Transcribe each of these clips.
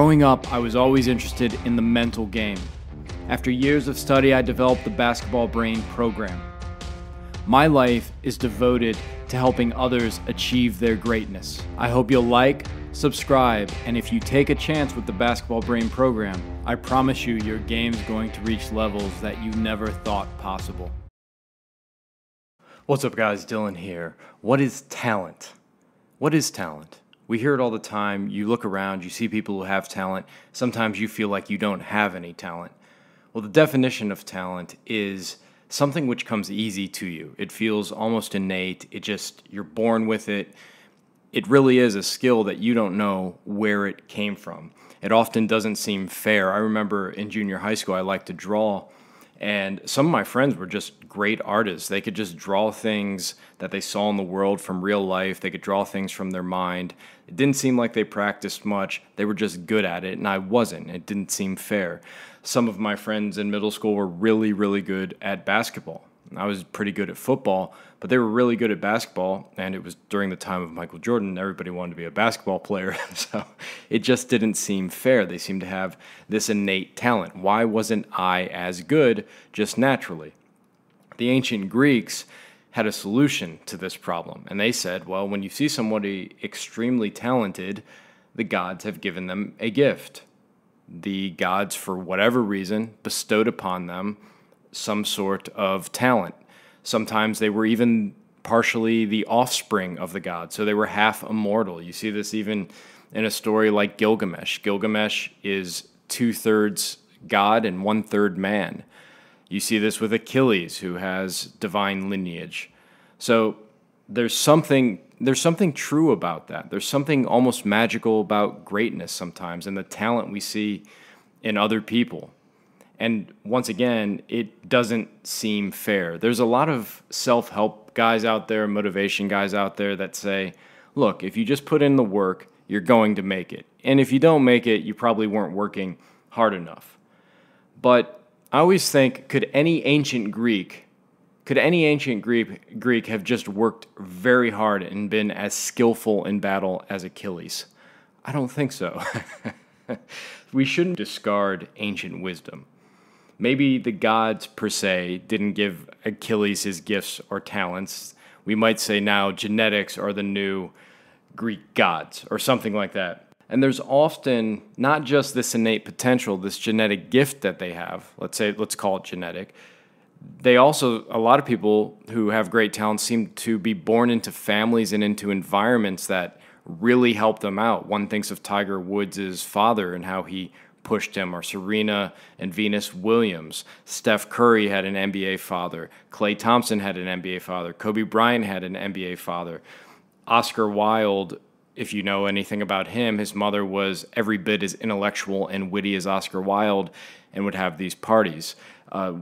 Growing up, I was always interested in the mental game. After years of study, I developed the BasketballBrain program. My life is devoted to helping others achieve their greatness. I hope you'll like, subscribe, and if you take a chance with the BasketballBrain program, I promise you your game's going to reach levels that you never thought possible. What's up, guys? Dylan here. What is talent? What is talent? We hear it all the time. You look around, you see people who have talent. Sometimes you feel like you don't have any talent. Well, the definition of talent is something which comes easy to you. It feels almost innate. You're born with it. It really is a skill that you don't know where it came from. It often doesn't seem fair. I remember in junior high school, I liked to draw, and some of my friends were just great artists. They could just draw things that they saw in the world from real life. They could draw things from their mind. It didn't seem like they practiced much. They were just good at it, and I wasn't. It didn't seem fair. Some of my friends in middle school were really, really good at basketball. I was pretty good at football, but they were really good at basketball, and it was during the time of Michael Jordan. Everybody wanted to be a basketball player, so it just didn't seem fair. They seemed to have this innate talent. Why wasn't I as good just naturally? The ancient Greeks had a solution to this problem, and they said, well, when you see somebody extremely talented, the gods have given them a gift. The gods, for whatever reason, bestowed upon them some sort of talent. Sometimes they were even partially the offspring of the gods, so they were half immortal. You see this even in a story like Gilgamesh. Gilgamesh is 2/3 god and 1/3 man. You see this with Achilles, who has divine lineage. So there's something true about that. There's something almost magical about greatness sometimes, and the talent we see in other people. And once again, it doesn't seem fair. There's a lot of self-help guys out there, motivation guys out there that say, look, if you just put in the work, you're going to make it. And if you don't make it, you probably weren't working hard enough. But I always think, could any ancient Greek have just worked very hard and been as skillful in battle as Achilles? I don't think so. We shouldn't discard ancient wisdom. Maybe the gods, per se, didn't give Achilles his gifts or talents. We might say now genetics are the new Greek gods or something like that. And there's often not just this innate potential, this genetic gift that they have. Let's call it genetic. A lot of people who have great talent seem to be born into families and into environments that really help them out. One thinks of Tiger Woods' father and how he pushed him, or Serena and Venus Williams. Steph Curry had an NBA father. Klay Thompson had an NBA father. Kobe Bryant had an NBA father. Oscar Wilde, if you know anything about him, his mother was every bit as intellectual and witty as Oscar Wilde and would have these parties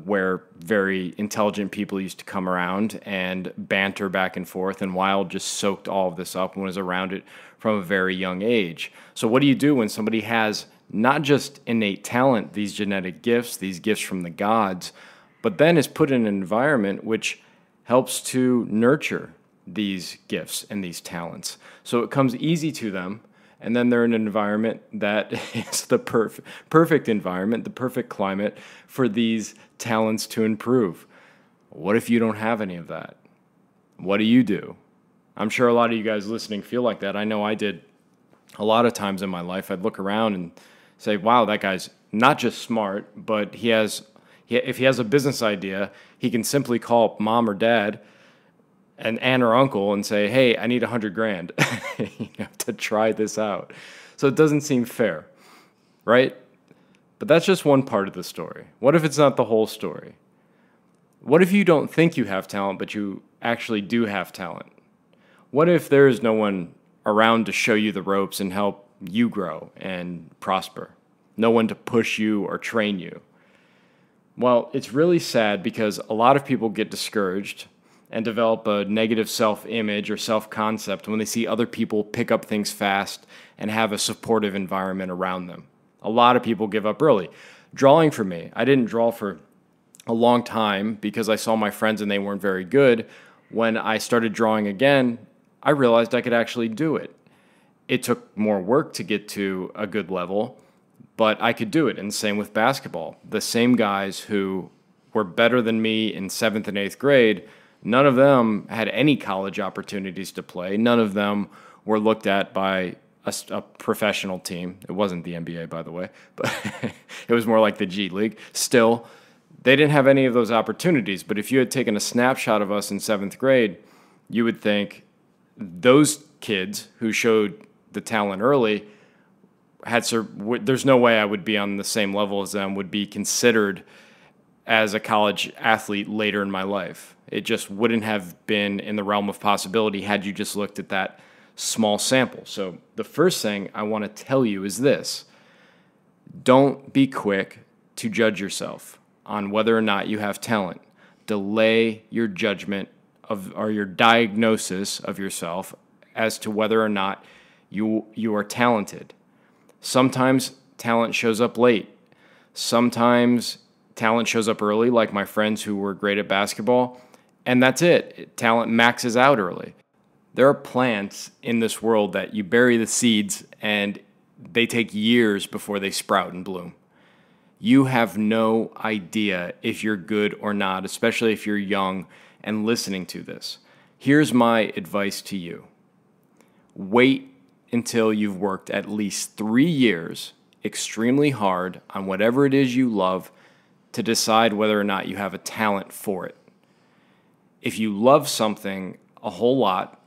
where very intelligent people used to come around and banter back and forth, and Wilde just soaked all of this up and was around it from a very young age. So what do you do when somebody has not just innate talent, these genetic gifts, these gifts from the gods, but then is put in an environment which helps to nurture these gifts and these talents? So it comes easy to them, and then they're in an environment that is the perfect environment, the perfect climate for these talents to improve. What if you don't have any of that? What do you do? I'm sure a lot of you guys listening feel like that. I know I did a lot of times in my life. I'd look around and say, wow, that guy's not just smart, but if he has a business idea, he can simply call up mom or dad and aunt or uncle and say, hey, I need $100,000 to try this out. So it doesn't seem fair, right? But that's just one part of the story. What if it's not the whole story? What if you don't think you have talent, but you actually do have talent? What if there is no one around to show you the ropes and help you grow and prosper? No one to push you or train you? Well, it's really sad because a lot of people get discouraged and develop a negative self-image or self-concept when they see other people pick up things fast and have a supportive environment around them. A lot of people give up early. Drawing for me, I didn't draw for a long time because I saw my friends and they weren't very good. When I started drawing again, I realized I could actually do it. It took more work to get to a good level, but I could do it. And same with basketball. The same guys who were better than me in 7th and 8th grade, none of them had any college opportunities to play. None of them were looked at by a professional team. It wasn't the NBA, by the way, but it was more like the G League. Still, they didn't have any of those opportunities. But if you had taken a snapshot of us in 7th grade, you would think those kids who showed the talent early there's no way I would be on the same level as them, would be considered as a college athlete later in my life. It just wouldn't have been in the realm of possibility had you just looked at that small sample. So the first thing I want to tell you is this: don't be quick to judge yourself on whether or not you have talent. Delay your judgment or your diagnosis of yourself as to whether or not you are talented. Sometimes talent shows up late. Sometimes talent shows up early, like my friends who were great at basketball, and that's it. Talent maxes out early. There are plants in this world that you bury the seeds and they take years before they sprout and bloom. You have no idea if you're good or not, especially if you're young and listening to this. Here's my advice to you. Wait until you've worked at least 3 years extremely hard on whatever it is you love to decide whether or not you have a talent for it. If you love something a whole lot,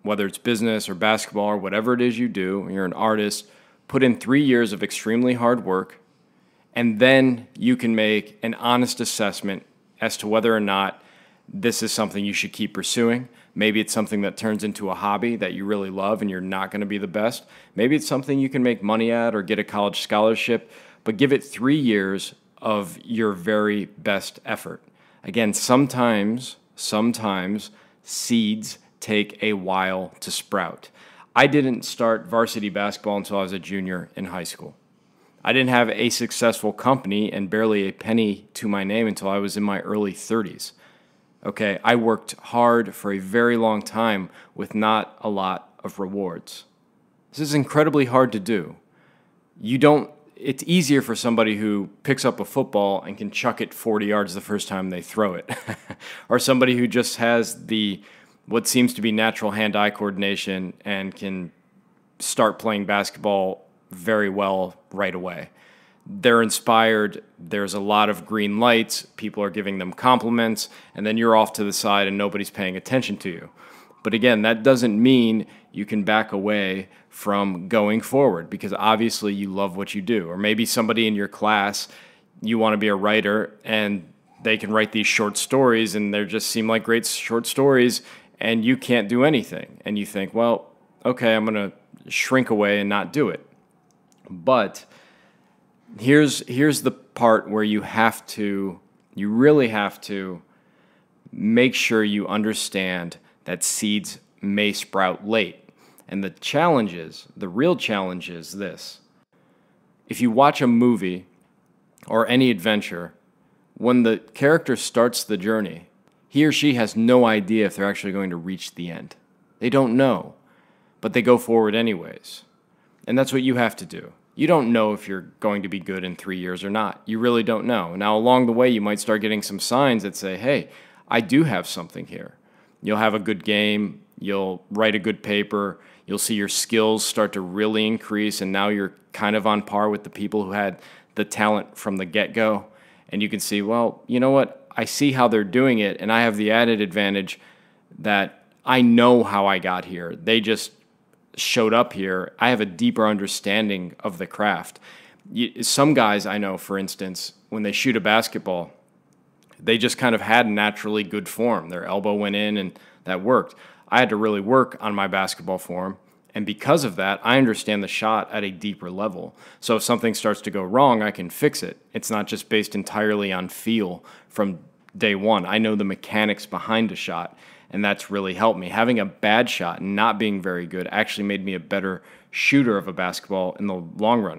whether it's business or basketball or whatever it is you do, you're an artist, put in 3 years of extremely hard work, and then you can make an honest assessment as to whether or not this is something you should keep pursuing. Maybe it's something that turns into a hobby that you really love and you're not going to be the best. Maybe it's something you can make money at or get a college scholarship, but give it 3 years of your very best effort. Again, sometimes seeds take a while to sprout. I didn't start varsity basketball until I was a junior in high school. I didn't have a successful company and barely a penny to my name until I was in my early 30s. Okay, I worked hard for a very long time with not a lot of rewards. This is incredibly hard to do. It's easier for somebody who picks up a football and can chuck it 40 yards the first time they throw it, or somebody who just has what seems to be natural hand-eye coordination and can start playing basketball very well right away. They're inspired, there's a lot of green lights, people are giving them compliments, and then you're off to the side and nobody's paying attention to you. But again, that doesn't mean you can back away from going forward, because obviously you love what you do. Or maybe somebody in your class, you want to be a writer, and they can write these short stories, and they just seem like great short stories, and you can't do anything. And you think, well, okay, I'm going to shrink away and not do it. But here's the part where you really have to make sure you understand that seeds may sprout late. And the real challenge is this. If you watch a movie or any adventure, when the character starts the journey, he or she has no idea if they're actually going to reach the end. They don't know, but they go forward anyways. And that's what you have to do. You don't know if you're going to be good in 3 years or not. You really don't know. Now, along the way, you might start getting some signs that say, hey, I do have something here. You'll have a good game. You'll write a good paper. You'll see your skills start to really increase, and now you're kind of on par with the people who had the talent from the get-go. And you can see, well, you know what? I see how they're doing it, and I have the added advantage that I know how I got here. They just showed up here. I have a deeper understanding of the craft. Some guys I know, for instance, when they shoot a basketball, they just kind of had naturally good form. Their elbow went in and that worked. I had to really work on my basketball form, and because of that, I understand the shot at a deeper level. So if something starts to go wrong, I can fix it. It's not just based entirely on feel from day one. I know the mechanics behind a shot, and that's really helped me. Having a bad shot and not being very good actually made me a better shooter of a basketball in the long run.